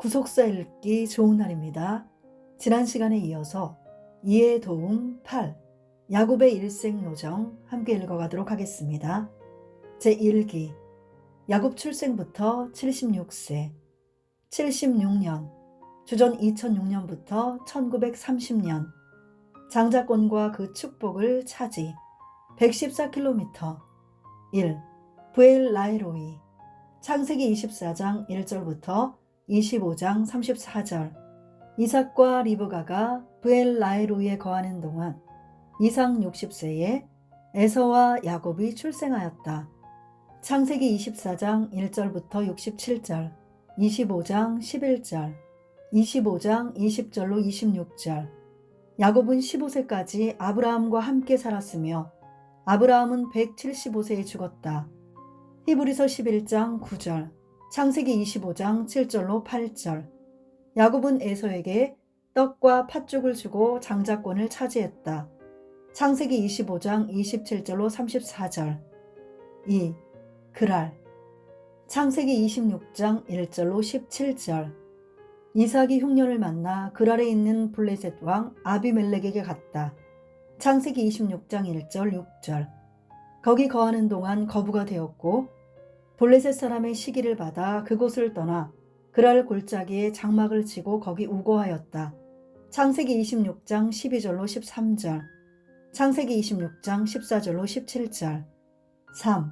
구속사 읽기 좋은 날입니다. 지난 시간에 이어서 이해 도움 8 야곱의 일생노정 함께 읽어가도록 하겠습니다. 제1기 야곱 출생부터 76세 76년 주전 2006년부터 1930년 장자권과 그 축복을 차지 114km 1. 브엘라헤로이 창세기 24장 1절부터 25장 34절 이삭과 리브가가 브엘라헤로이에 거하는 동안 이삭 60세에 에서와 야곱이 출생하였다. 창세기 24장 1절부터 67절 25장 11절 25장 20절로 26절 야곱은 15세까지 아브라함과 함께 살았으며 아브라함은 175세에 죽었다. 히브리서 11장 9절 창세기 25장 7절로 8절 야곱은 에서에게 떡과 팥죽을 주고 장자권을 차지했다. 창세기 25장 27절로 34절 2. 그랄 창세기 26장 1절로 17절 이삭이 흉년을 만나 그랄에 있는 블레셋 왕 아비멜렉에게 갔다. 창세기 26장 1절 6절 거기 거하는 동안 거부가 되었고 블레셋 사람의 시기를 받아 그곳을 떠나 그랄 골짜기에 장막을 치고 거기 우거하였다. 창세기 26장 12절로 13절 창세기 26장 14절로 17절 3.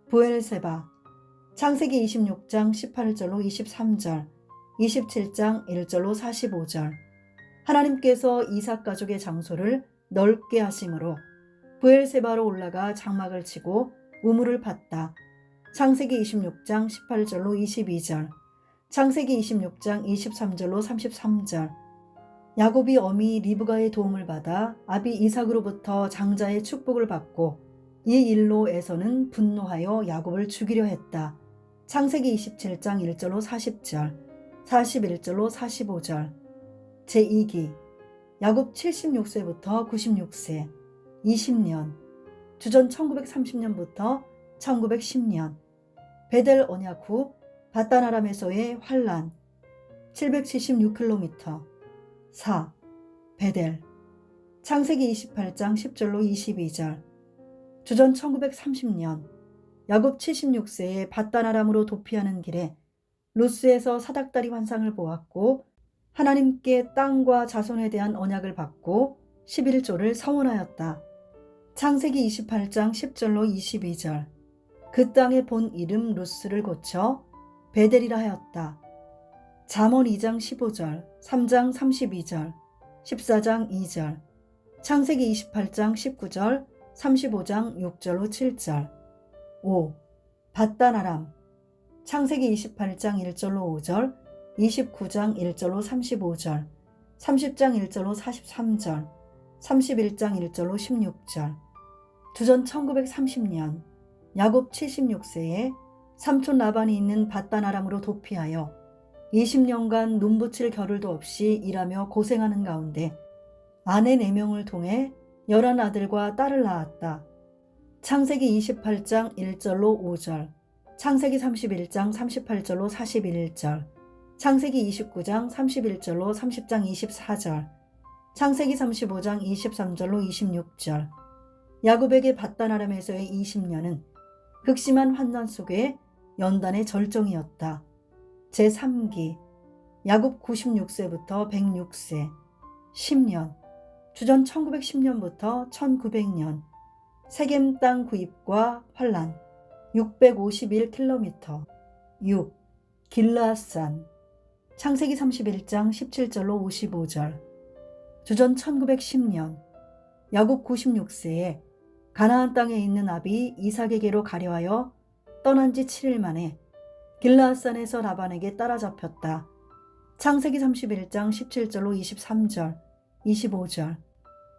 브엘세바 창세기 26장 18절로 23절 27장 1절로 45절 하나님께서 이삭 가족의 장소를 넓게 하심으로 브엘세바로 올라가 장막을 치고 우물을 팠다. 창세기 26장 18절로 22절 창세기 26장 23절로 33절 야곱이 어미 리브가의 도움을 받아 아비 이삭으로부터 장자의 축복을 받고 이 일로 에서는 분노하여 야곱을 죽이려 했다. 창세기 27장 1절로 40절 41절로 45절 제2기 야곱 76세부터 96세 20년 주전 1930년부터 1910년 베델 언약 후 바단 아람에서의 환란 776km 4. 베델 창세기 28장 10절로 22절 주전 1930년 야곱 76세에 바단 아람으로 도피하는 길에 루스에서 사닥다리 환상을 보았고 하나님께 땅과 자손에 대한 언약을 받고 11조를 서원하였다. 창세기 28장 10절로 22절 그 땅의 본 이름 루스를 고쳐 베델이라 하였다. 잠언 2장 15절 3장 32절 14장 2절 창세기 28장 19절 35장 6절로 7절 5. 바단 아람 창세기 28장 1절로 5절 29장 1절로 35절 30장 1절로 43절 31장 1절로 16절 주전 1930년 야곱 76세에 삼촌 라반이 있는 바단 아람으로 도피하여 20년간 눈붙일 겨를도 없이 일하며 고생하는 가운데 아내 4명을 통해 11아들과 딸을 낳았다. 창세기 28장 1절로 5절 창세기 31장 38절로 41절 창세기 29장 31절로 30장 24절 창세기 35장 23절로 26절 야곱에게 바단 아람에서의 20년은 극심한 환난 속에 연단의 절정이었다. 제3기 야곱 96세부터 106세 10년 주전 1910년부터 1900년 세겜 땅 구입과 환란 651km 6. 길르앗산 창세기 31장 17절로 55절 주전 1910년 야곱 96세에 가나안 땅에 있는 아비 이삭에게로 가려하여 떠난 지 7일 만에 길르앗산에서 라반에게 따라잡혔다. 창세기 31장 17절로 23절 25절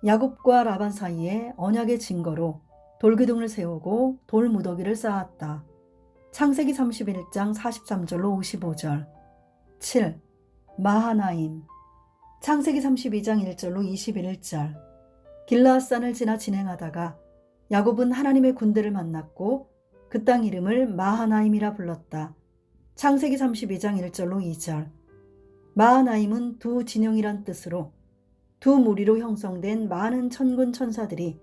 야곱과 라반 사이에 언약의 증거로 돌기둥을 세우고 돌무더기를 쌓았다. 창세기 31장 43절로 55절 7. 마하나임 창세기 32장 1절로 21절 길르앗산을 지나 진행하다가 야곱은 하나님의 군대를 만났고 그 땅 이름을 마하나임이라 불렀다. 창세기 32장 1절로 2절 마하나임은 두 진영이란 뜻으로 두 무리로 형성된 많은 천군 천사들이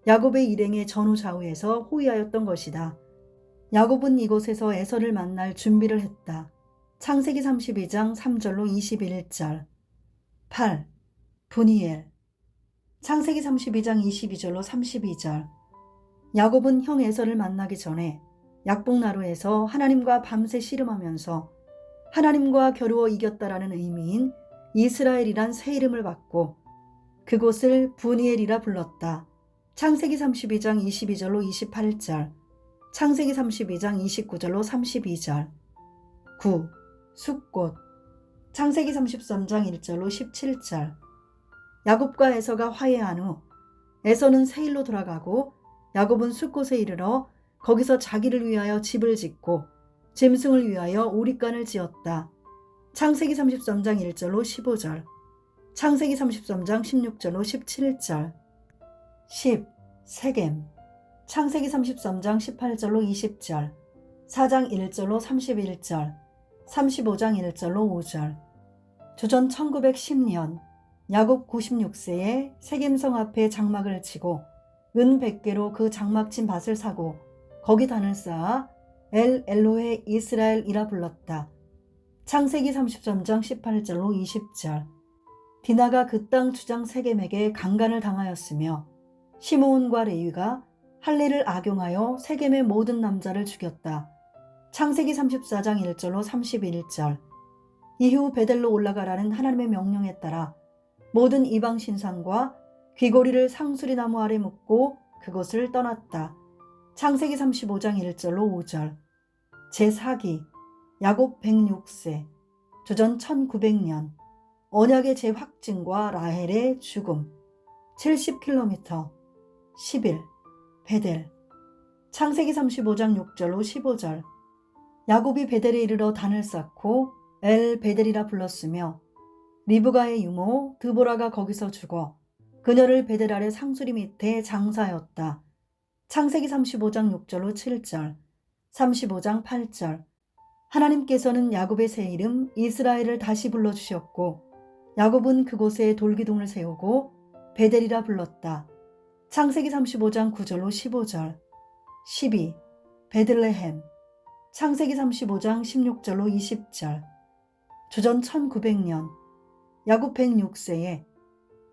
야곱의 일행의 전후좌우에서 호위하였던 것이다. 야곱은 이곳에서 에서를 만날 준비를 했다. 창세기 32장 3절로 21절. 8. 브니엘. 창세기 32장 22절로 32절. 야곱은 형 에서를 만나기 전에 약복나루에서 하나님과 밤새 씨름하면서 하나님과 겨루어 이겼다라는 의미인 이스라엘이란 새 이름을 받고 그곳을 브니엘이라 불렀다. 창세기 32장 22절로 28절, 창세기 32장 29절로 32절. 9. 숫꽃. 창세기 33장 1절로 17절. 야곱과 에서가 화해한 후 에서는 세일로 돌아가고 야곱은 숫꽃에 이르러 거기서 자기를 위하여 집을 짓고 짐승을 위하여 오릿간을 지었다. 창세기 33장 1절로 15절, 창세기 33장 16절로 17절. 10. 세겜. 창세기 33장 18절로 20절, 4장 1절로 31절, 35장 1절로 5절. 주전 1910년 야곱 96세에 세겜성 앞에 장막을 치고 은 100개로 그 장막 친 밭을 사고 거기 단을 쌓아 엘 엘로헤 이스라엘이라 불렀다. 창세기 33장 18절로 20절. 디나가 그 땅 주장 세겜에게 강간을 당하였으며 시므온과 레위가 할례를 악용하여 세겜의 모든 남자를 죽였다. 창세기 34장 1절로 31절. 이후 베델로 올라가라는 하나님의 명령에 따라 모든 이방 신상과 귀고리를 상수리 나무 아래 묻고 그곳을 떠났다. 창세기 35장 1절로 5절. 제4기 야곱 106세 주전 1900년 언약의 재확증과 라헬의 죽음 70km 10일 베델. 창세기 35장 6절로 15절. 야곱이 베델에 이르러 단을 쌓고 엘 베델이라 불렀으며 리브가의 유모 드보라가 거기서 죽어 그녀를 베델 아래 상수리 밑에 장사하였다. 창세기 35장 6절로 7절, 35장 8절. 하나님께서는 야곱의 새 이름 이스라엘을 다시 불러주셨고 야곱은 그곳에 돌기둥을 세우고 베델이라 불렀다. 창세기 35장 9절로 15절. 12. 베들레헴. 창세기 35장 16절로 20절. 주전 1900년 야곱 106세에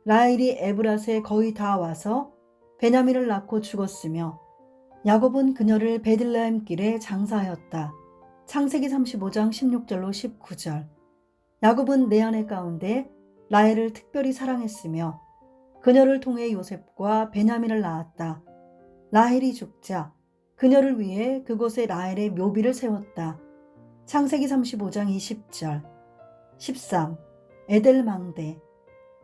라헬이 에브랏에 거의 다 와서 베냐민을 낳고 죽었으며 야곱은 그녀를 베들레헴 길에 장사하였다. 창세기 35장 16절로 19절. 야곱은 네 아내 가운데 라헬을 특별히 사랑했으며 그녀를 통해 요셉과 베냐민을 낳았다. 라헬이 죽자 그녀를 위해 그곳에 라헬의 묘비를 세웠다. 창세기 35장 20절. 13. 에델망대.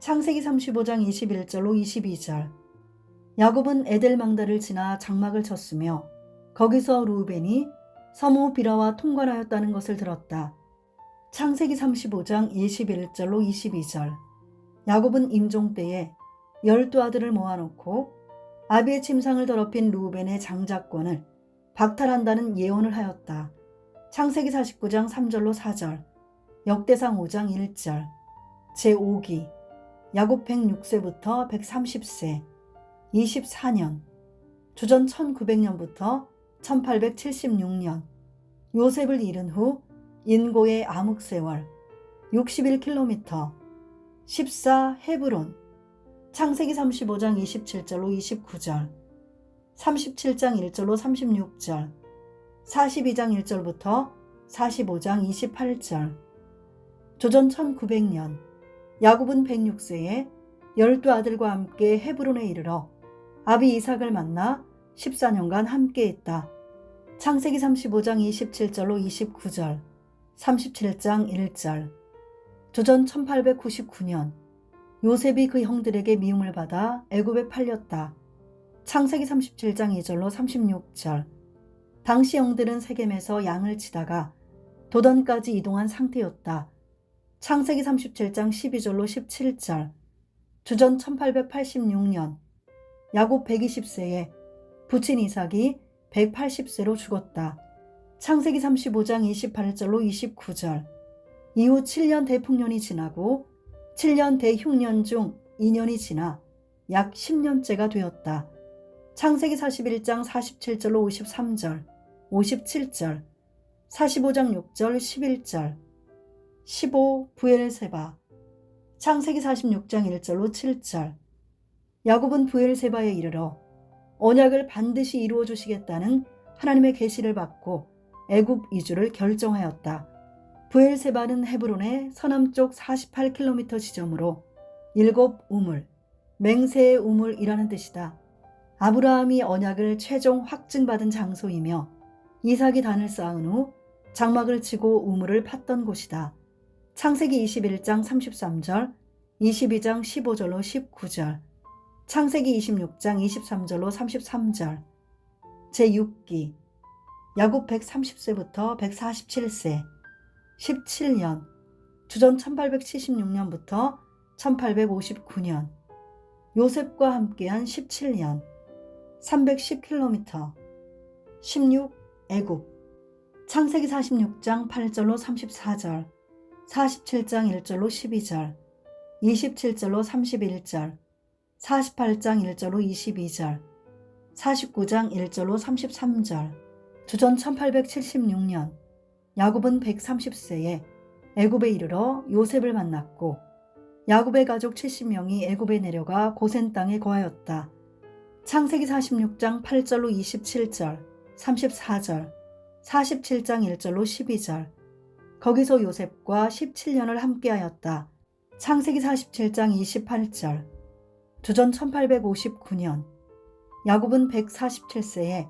창세기 35장 21절로 22절. 야곱은 에델망다를 지나 장막을 쳤으며 거기서 루벤이 서무 비라와 통관하였다는 것을 들었다. 창세기 35장 21절로 22절. 야곱은 임종 때에 12아들을 모아놓고 아비의 침상을 더럽힌 루벤의 장자권을 박탈한다는 예언을 하였다. 창세기 49장 3절로 4절. 역대상 5장 1절. 제5기 야곱 106세부터 130세 24년 주전 1900년부터 1876년. 요셉을 잃은 후 인고의 암흑세월 61km 14. 헤브론. 창세기 35장 27절로 29절, 37장 1절로 36절, 42장 1절부터 45장 28절. 조전 1900년 야곱은 106세에 12아들과 함께 헤브론에 이르러 아비 이삭을 만나 14년간 함께했다. 창세기 35장 27절로 29절, 37장 1절. 조전 1899년 요셉이 그 형들에게 미움을 받아 애굽에 팔렸다. 창세기 37장 2절로 36절. 당시 형들은 세겜에서 양을 치다가 도단까지 이동한 상태였다. 창세기 37장 12절로 17절. 주전 1886년 야곱 120세에 부친 이삭이 180세로 죽었다. 창세기 35장 28절로 29절. 이후 7년 대풍년이 지나고 7년 대흉년 중 2년이 지나 약 10년째가 되었다. 창세기 41장 47절로 53절, 57절, 45장 6절, 11절, 15 부엘세바, 창세기 46장 1절로 7절. 야곱은 부엘세바에 이르러 언약을 반드시 이루어 주시겠다는 하나님의 계시를 받고 애굽 이주를 결정하였다. 부엘세바는 헤브론의 서남쪽 48km 지점으로 일곱 우물, 맹세의 우물이라는 뜻이다. 아브라함이 언약을 최종 확증받은 장소이며 이삭이 단을 쌓은 후 장막을 치고 우물을 팠던 곳이다. 창세기 21장 33절, 22장 15절로 19절, 창세기 26장 23절로 33절. 제6기 야곱 130세부터 147세 17년 주전 1876년부터 1859년 요셉과 함께한 17년 310km 16 애굽 창세기 46장 8절로 34절 47장 1절로 12절 27절로 31절 48장 1절로 22절 49장 1절로 33절. 주전 1876년 야곱은 130세에 애굽에 이르러 요셉을 만났고 야곱의 가족 70명이 애굽에 내려가 고센 땅에 거하였다. 창세기 46장 8절로 27절, 34절, 47장 1절로 12절. 거기서 요셉과 17년을 함께하였다. 창세기 47장 28절. 주전 1859년 야곱은 147세에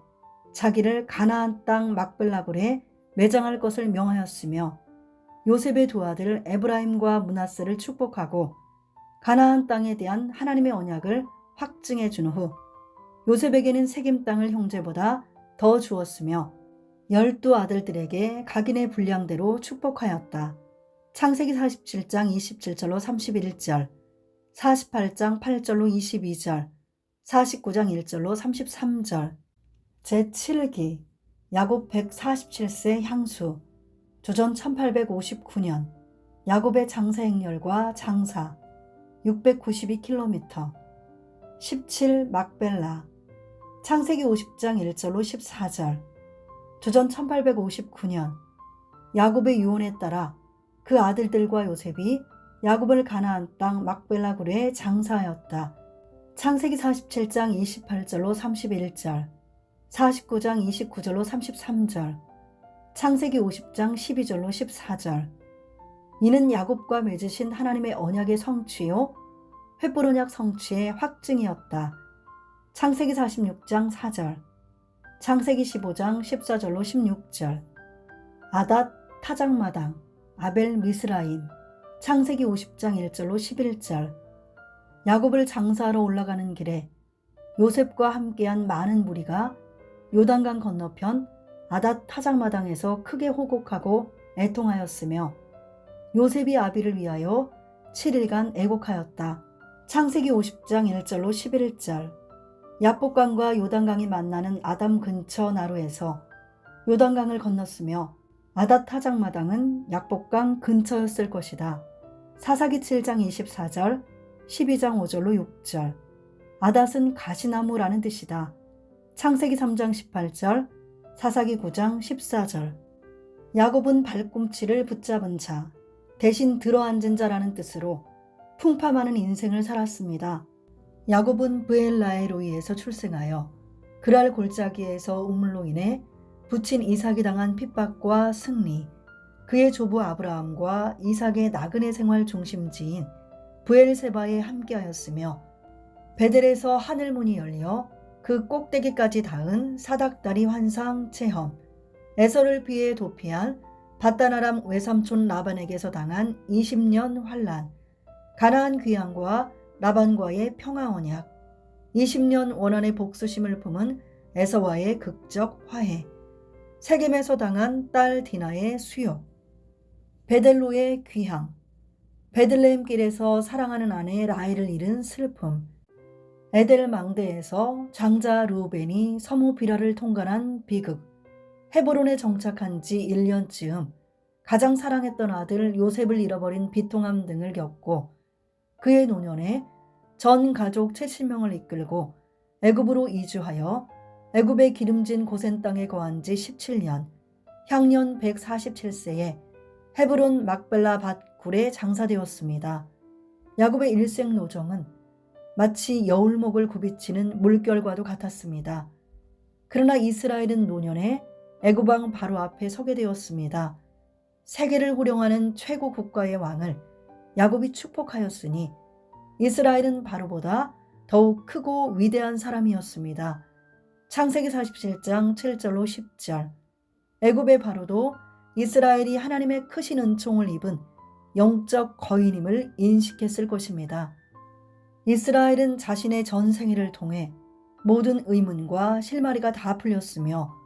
자기를 가나안 땅 막벨라굴에 매장할 것을 명하였으며 요셉의 두 아들 에브라임과 므낫세를 축복하고 가나안 땅에 대한 하나님의 언약을 확증해 준 후 요셉에게는 세겜 땅을 형제보다 더 주었으며 12아들들에게 각인의 분량대로 축복하였다. 창세기 47장 27절로 31절, 48장 8절로 22절, 49장 1절로 33절. 제7기 야곱 147세 향수 주전 1859년 야곱의 장사 행렬과 장사 692km 17 막벨라 창세기 50장 1절로 14절. 주전 1859년 야곱의 유언에 따라 그 아들들과 요셉이 야곱을 가나안 땅 막벨라 굴에 장사하였다. 창세기 47장 28절로 31절, 49장 29절로 33절, 창세기 50장 12절로 14절. 이는 야곱과 맺으신 하나님의 언약의 성취요 횃불 언약 성취의 확증이었다. 창세기 46장 4절, 창세기 15장 14절로 16절. 아닷 타작마당 아벨 미스라임 창세기 50장 1절로 11절. 야곱을 장사하러 올라가는 길에 요셉과 함께한 많은 무리가 요단강 건너편 아닷 타작마당에서 크게 호곡하고 애통하였으며 요셉이 아비를 위하여 7일간 애곡하였다. 창세기 50장 1절로 11절. 야복강과 요단강이 만나는 아담 근처 나루에서 요단강을 건넜으며 아닷 타작마당은 약복강 근처였을 것이다. 사사기 7장 24절, 12장 5절로 6절. 아닷은 가시나무라는 뜻이다. 창세기 3장 18절, 사사기 9장 14절. 야곱은 발꿈치를 붙잡은 자, 대신 들어앉은 자라는 뜻으로 풍파 많은 인생을 살았습니다. 야곱은 브엘라에로이에서 출생하여 그랄 골짜기에서 우물로 인해 부친 이삭이 당한 핍박과 승리, 그의 조부 아브라함과 이삭의 나그네 생활 중심지인 브엘세바에 함께하였으며 베델에서 하늘문이 열려 그 꼭대기까지 닿은 사닥다리 환상 체험, 에서를 비해 도피한 밧단아람 외삼촌 라반에게서 당한 20년 환란, 가나안 귀환과 라반과의 평화 언약, 20년 원한의 복수심을 품은 에서와의 극적 화해, 세겜에서 당한 딸 디나의 수욕, 베델로의 귀향, 베들레헴 길에서 사랑하는 아내 라헬을 잃은 슬픔, 에델 망대에서 장자 루벤이 서무 비라를 통과한 비극, 헤브론에 정착한 지 1년쯤 가장 사랑했던 아들 요셉을 잃어버린 비통함 등을 겪고 그의 노년에 전 가족 70명을 이끌고 애굽으로 이주하여 애굽의 기름진 고센 땅에 거한 지 17년, 향년 147세에 헤브론 막벨라 밭굴에 장사되었습니다. 야곱의 일생 노정은 마치 여울목을 굽이치는 물결과도 같았습니다. 그러나 이스라엘은 노년에 애굽 왕 바로 앞에 서게 되었습니다. 세계를 호령하는 최고 국가의 왕을 야곱이 축복하였으니 이스라엘은 바로보다 더욱 크고 위대한 사람이었습니다. 창세기 47장 7절로 10절. 애굽의 바로도 이스라엘이 하나님의 크신 은총을 입은 영적 거인임을 인식했을 것입니다. 이스라엘은 자신의 전생애를 통해 모든 의문과 실마리가 다 풀렸으며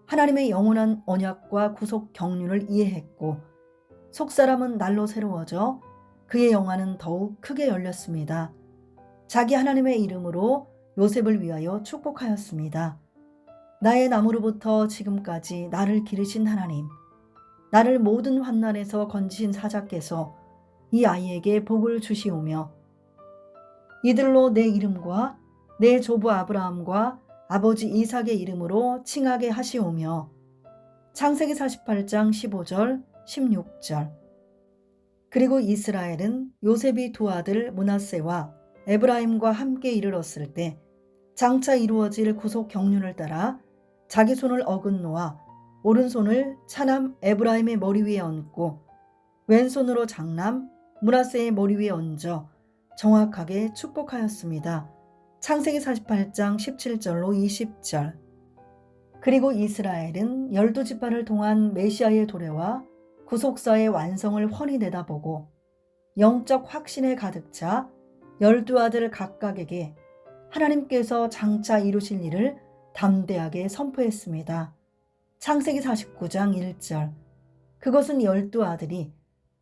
하나님의 영원한 언약과 구속 경륜을 이해했고 속사람은 날로 새로워져 그의 영안은 더욱 크게 열렸습니다. 자기 하나님의 이름으로 요셉을 위하여 축복하였습니다. 나의 나무로부터 지금까지 나를 기르신 하나님, 나를 모든 환난에서 건지신 사자께서 이 아이에게 복을 주시오며 이들로 내 이름과 내 조부 아브라함과 아버지 이삭의 이름으로 칭하게 하시오며 창세기 48장 15절 16절. 그리고 이스라엘은 요셉이 두 아들 므낫세와 에브라임과 함께 이르렀을 때 장차 이루어질 구속 경륜을 따라 자기 손을 어긋 놓아 오른손을 차남 에브라임의 머리 위에 얹고 왼손으로 장남 므낫세의 머리 위에 얹어 정확하게 축복하였습니다. 창세기 48장 17절로 20절. 그리고 이스라엘은 12지파를 통한 메시아의 도래와 구속사의 완성을 훤히 내다보고 영적 확신에 가득 차 12아들 각각에게 하나님께서 장차 이루실 일을 담대하게 선포했습니다. 창세기 49장 1절. 그것은 12아들이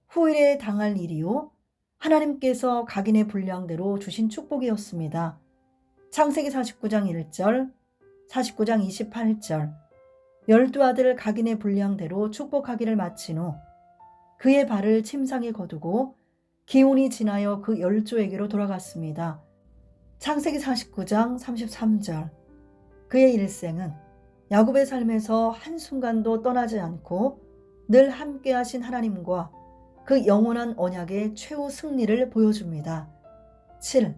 후일에 당할 일이요 하나님께서 각인의 분량대로 주신 축복이었습니다. 창세기 49장 1절, 49장 28절. 12아들 각인의 분량대로 축복하기를 마친 후 그의 발을 침상에 거두고 기온이 지나여 그 열조에게로 돌아갔습니다. 창세기 49장 33절. 그의 일생은 야곱의 삶에서 한순간도 떠나지 않고 늘 함께하신 하나님과 그 영원한 언약의 최후 승리를 보여줍니다. 7.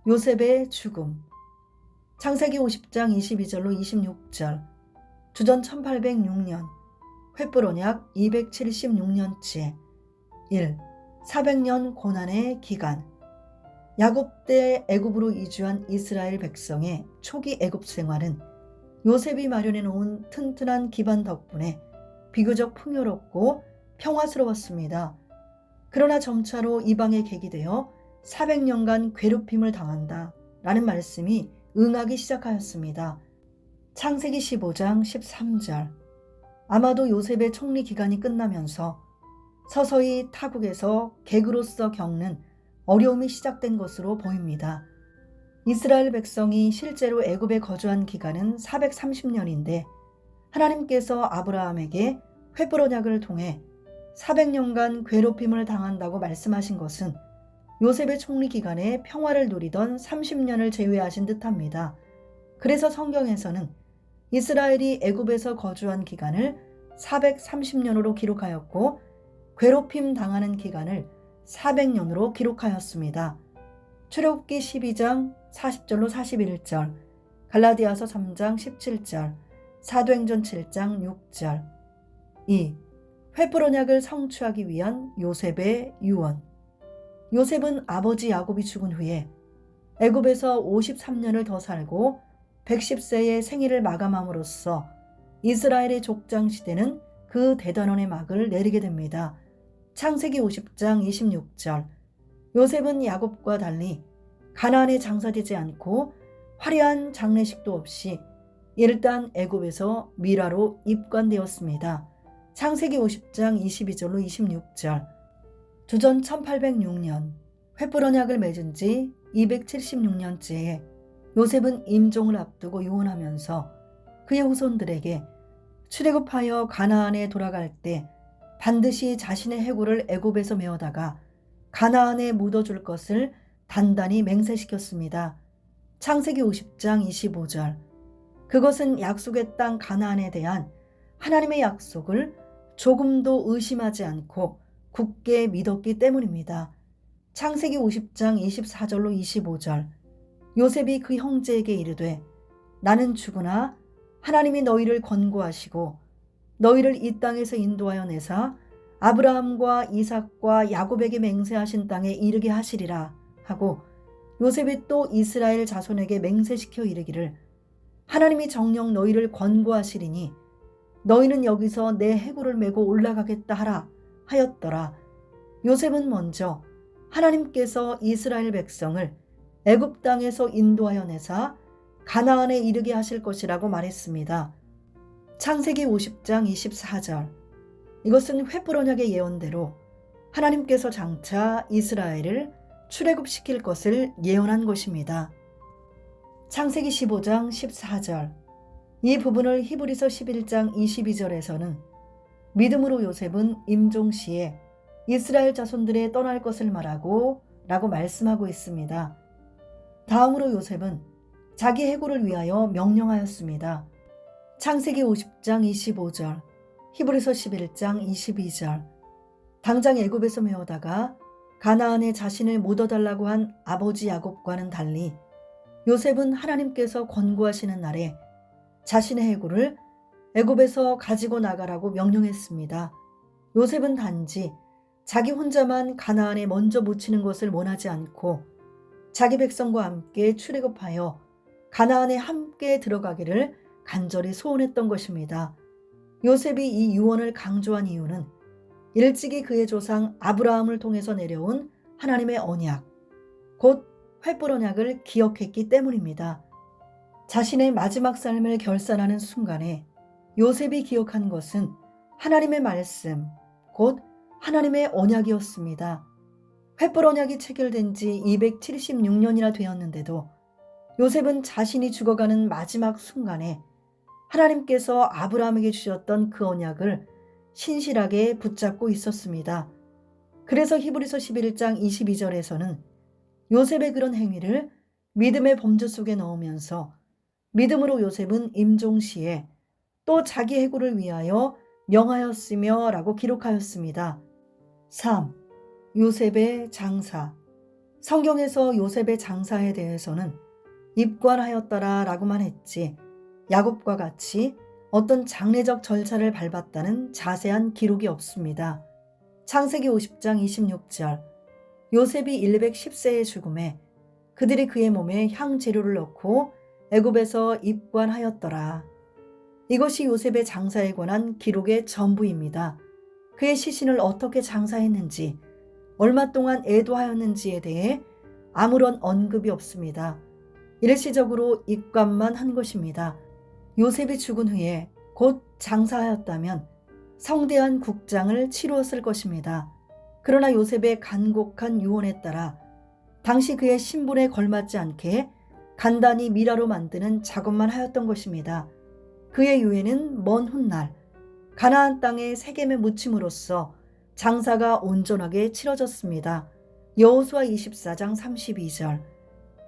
요셉의 죽음. 창세기 50장 22절로 26절. 주전 1806년, 횃불 언약 276년째. 1. 400년 고난의 기간. 야곱 때 애굽으로 이주한 이스라엘 백성의 초기 애굽 생활은 요셉이 마련해 놓은 튼튼한 기반 덕분에 비교적 풍요롭고 평화스러웠습니다. 그러나 점차로 이방에 객이되어 400년간 괴롭힘을 당한다 라는 말씀이 응하기 시작하였습니다. 창세기 15장 13절. 아마도 요셉의 총리 기간이 끝나면서 서서히 타국에서 객으로서 겪는 어려움이 시작된 것으로 보입니다. 이스라엘 백성이 실제로 애굽에 거주한 기간은 430년인데 하나님께서 아브라함에게 횃불 언약을 통해 400년간 괴롭힘을 당한다고 말씀하신 것은 요셉의 총리 기간에 평화를 누리던 30년을 제외하신 듯합니다. 그래서 성경에서는 이스라엘이 애굽에서 거주한 기간을 430년으로 기록하였고 괴롭힘 당하는 기간을 400년으로 기록하였습니다. 출애굽기 12장 40절로 41절, 갈라디아서 3장 17절, 사도행전 7장 6절. 2. 횃불 언약을 성취하기 위한 요셉의 유언. 요셉은 아버지 야곱이 죽은 후에 애굽에서 53년을 더 살고 110세의 생애를 마감함으로써 이스라엘의 족장 시대는 그 대단원의 막을 내리게 됩니다. 창세기 50장 26절. 요셉은 야곱과 달리 가나안에 장사되지 않고 화려한 장례식도 없이 일단 애굽에서 미라로 입관되었습니다. 창세기 50장 22절로 26절. 주전 1806년 횃불 언약을 맺은 지 276년째에 요셉은 임종을 앞두고 유언하면서 그의 후손들에게 출애굽하여 가나안에 돌아갈 때 반드시 자신의 해골을 애굽에서 메어다가 가나안에 묻어줄 것을 단단히 맹세시켰습니다. 창세기 50장 25절. 그것은 약속의 땅 가나안에 대한 하나님의 약속을 조금도 의심하지 않고 굳게 믿었기 때문입니다. 창세기 50장 24절로 25절. 요셉이 그 형제에게 이르되 나는 죽으나 하나님이 너희를 권고하시고 너희를 이 땅에서 인도하여 내사 아브라함과 이삭과 야곱에게 맹세하신 땅에 이르게 하시리라 하고, 요셉이 또 이스라엘 자손에게 맹세시켜 이르기를 하나님이 정녕 너희를 권고하시리니 너희는 여기서 내 해골을 메고 올라가겠다 하라 하였더라. 요셉은 먼저 하나님께서 이스라엘 백성을 애굽 땅에서 인도하여 내사 가나안에 이르게 하실 것이라고 말했습니다. 창세기 50장 24절. 이것은 횃불 언약의 예언대로 하나님께서 장차 이스라엘을 출애굽시킬 것을 예언한 것입니다. 창세기 15장 14절. 이 부분을 히브리서 11장 22절에서는 믿음으로 요셉은 임종시에 이스라엘 자손들의 떠날 것을 말하고 라고 말씀하고 있습니다. 다음으로 요셉은 자기 해골을 위하여 명령하였습니다. 창세기 50장 25절, 히브리서 11장 22절. 당장 애굽에서 메어다가 가나안에 자신을 묻어달라고 한 아버지 야곱과는 달리 요셉은 하나님께서 권고하시는 날에 자신의 해골을 애굽에서 가지고 나가라고 명령했습니다. 요셉은 단지 자기 혼자만 가나안에 먼저 묻히는 것을 원하지 않고 자기 백성과 함께 출애굽하여 가나안에 함께 들어가기를 간절히 소원했던 것입니다. 요셉이 이 유언을 강조한 이유는 일찍이 그의 조상 아브라함을 통해서 내려온 하나님의 언약, 곧 횃불 언약을 기억했기 때문입니다. 자신의 마지막 삶을 결산하는 순간에 요셉이 기억한 것은 하나님의 말씀, 곧 하나님의 언약이었습니다. 횃불 언약이 체결된 지 276년이나 되었는데도 요셉은 자신이 죽어가는 마지막 순간에 하나님께서 아브라함에게 주셨던 그 언약을 신실하게 붙잡고 있었습니다. 그래서 히브리서 11장 22절에서는 요셉의 그런 행위를 믿음의 범주 속에 넣으면서 믿음으로 요셉은 임종시에 또 자기 해골을 위하여 명하였으며 라고 기록하였습니다. 3. 요셉의 장사. 성경에서 요셉의 장사에 대해서는 입관하였더라 라고만 했지 야곱과 같이 어떤 장례적 절차를 밟았다는 자세한 기록이 없습니다. 창세기 50장 26절. 요셉이 110세의 죽음에 그들이 그의 몸에 향재료를 넣고 애굽에서 입관하였더라. 이것이 요셉의 장사에 관한 기록의 전부입니다. 그의 시신을 어떻게 장사했는지, 얼마 동안 애도하였는지에 대해 아무런 언급이 없습니다. 일시적으로 입관만 한 것입니다. 요셉이 죽은 후에 곧 장사하였다면 성대한 국장을 치루었을 것입니다. 그러나 요셉의 간곡한 유언에 따라 당시 그의 신분에 걸맞지 않게 간단히 미라로 만드는 작업만 하였던 것입니다. 그의 유해는 먼 훗날 가나안 땅의 세겜에 묻힘으로써 장사가 온전하게 치러졌습니다. 여호수아 24장 32절.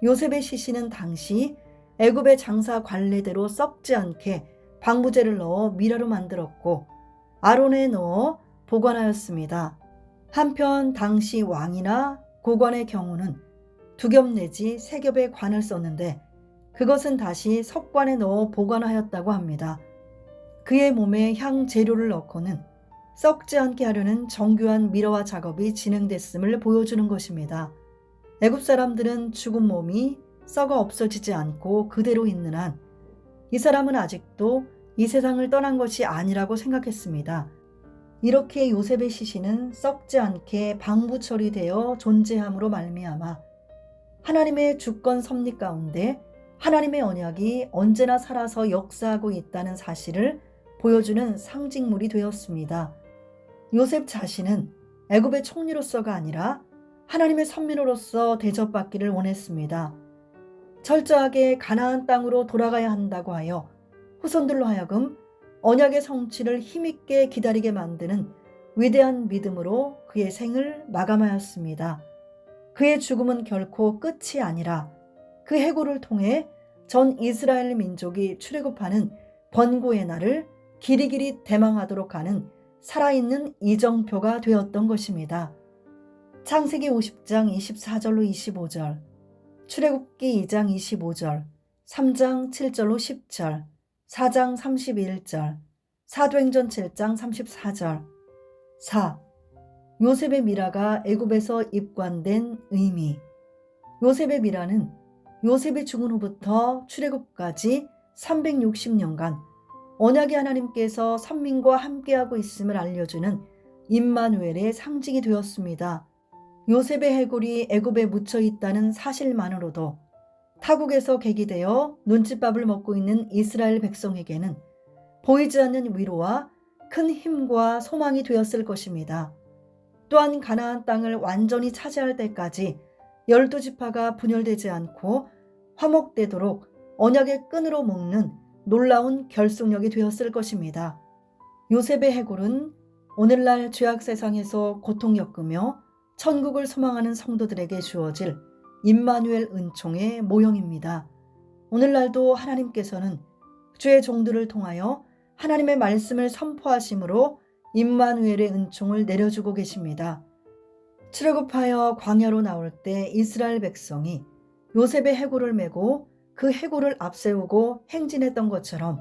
요셉의 시신은 당시 애굽의 장사 관례대로 썩지 않게 방부제를 넣어 미라로 만들었고 아론에 넣어 보관하였습니다. 한편 당시 왕이나 고관의 경우는 2겹 내지 3겹의 관을 썼는데 그것은 다시 석관에 넣어 보관하였다고 합니다. 그의 몸에 향 재료를 넣고는 썩지 않게 하려는 정교한 미러와 작업이 진행됐음을 보여주는 것입니다. 애굽 사람들은 죽은 몸이 썩어 없어지지 않고 그대로 있는 한 이 사람은 아직도 이 세상을 떠난 것이 아니라고 생각했습니다. 이렇게 요셉의 시신은 썩지 않게 방부 처리되어 존재함으로 말미암아 하나님의 주권 섭리 가운데 하나님의 언약이 언제나 살아서 역사하고 있다는 사실을 보여주는 상징물이 되었습니다. 요셉 자신은 애굽의 총리로서가 아니라 하나님의 선민으로서 대접받기를 원했습니다. 철저하게 가나안 땅으로 돌아가야 한다고 하여 후손들로 하여금 언약의 성취를 힘있게 기다리게 만드는 위대한 믿음으로 그의 생을 마감하였습니다. 그의 죽음은 결코 끝이 아니라 그 해고를 통해 전 이스라엘 민족이 출애굽하는 번고의 날을 길이길이 대망하도록 하는 살아있는 이정표가 되었던 것입니다. 창세기 50장 24절로 25절, 출애굽기 2장 25절, 3장 7절로 10절, 4장 31절, 사도행전 7장 34절. 4. 요셉의 미라가 애굽에서 입관된 의미. 요셉의 미라는 요셉이 죽은 후부터 출애굽까지 360년간 언약의 하나님께서 선민과 함께하고 있음을 알려주는 임마누엘의 상징이 되었습니다. 요셉의 해골이 애굽에 묻혀 있다는 사실만으로도 타국에서 계기되어 눈칫밥을 먹고 있는 이스라엘 백성에게는 보이지 않는 위로와 큰 힘과 소망이 되었을 것입니다. 또한 가나안 땅을 완전히 차지할 때까지 12지파가 분열되지 않고 화목되도록 언약의 끈으로 묶는 놀라운 결속력이 되었을 것입니다. 요셉의 해골은 오늘날 죄악 세상에서 고통 겪으며 천국을 소망하는 성도들에게 주어질 임마누엘 은총의 모형입니다. 오늘날도 하나님께서는 주의 종들을 통하여 하나님의 말씀을 선포하심으로 임마누엘의 은총을 내려주고 계십니다. 출애굽하여 광야로 나올 때 이스라엘 백성이 요셉의 해골을 메고 그 해골을 앞세우고 행진했던 것처럼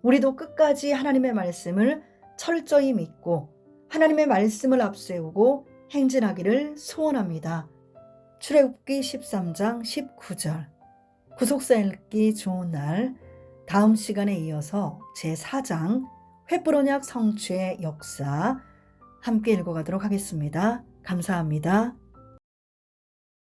우리도 끝까지 하나님의 말씀을 철저히 믿고 하나님의 말씀을 앞세우고 행진하기를 소원합니다. 출애굽기 13장 19절. 구속사 읽기 좋은 날. 다음 시간에 이어서 제4장 횃불 언약 성취의 역사 함께 읽어가도록 하겠습니다. 감사합니다.